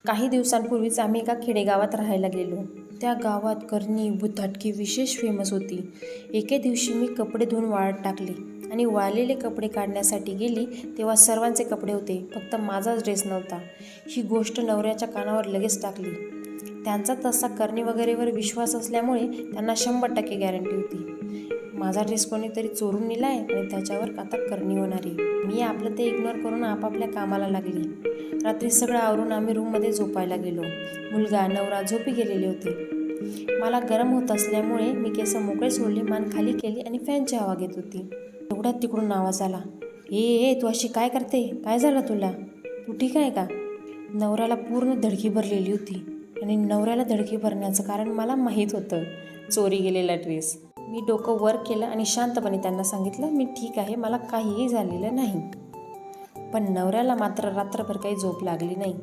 काही दिवसांपूर्वीच आम्ही एका खेडेगावात राहायला गेलो. त्या गावात करणी बुद्धाटकी विशेष फेमस होती. एके दिवशी मी कपडे धुवून वाळत टाकले आणि वाळलेले कपडे काढण्यासाठी गेली तेव्हा सर्वांचे कपडे होते, फक्त माझाच ड्रेस नव्हता. ही गोष्ट नवऱ्याच्या कानावर लगेच टाकली. त्यांचा तसा करणी वगैरेवर विश्वास असल्यामुळे त्यांना 100% गॅरंटी होती. माझा ड्रेस कोणीतरी चोरून नेला आहे आणि त्याच्यावर आता करणी होणार आहे. मी आपलं ते इग्नोर करून आपापल्या कामाला लागली. रात्री सगळं आवरून आम्ही रूममध्ये झोपायला गेलो. मुलगा नवरा झोपी गेलेले होते. मला गरम होत असल्यामुळे मी केस मोकळे सोडले, मान खाली केली आणि फॅनची हवा घेत होती. एवढ्यात तिकडून आवाज आला, ए तू अशी काय करते? काय झालं तुला? तू ठीक आहे का? नवऱ्याला पूर्ण धडकी भरलेली होती आणि नवऱ्याला धडकी भरण्याचं कारण मला माहीत होतं, चोरी गेलेला ड्रेस. मी डोकं वर केलं आणि शांतपणे त्यांना सांगितलं, मी ठीक आहे, मला काहीही झालेलं नाही. पण नवऱ्याला मात्र रात्रभर काही झोप लागली नाही.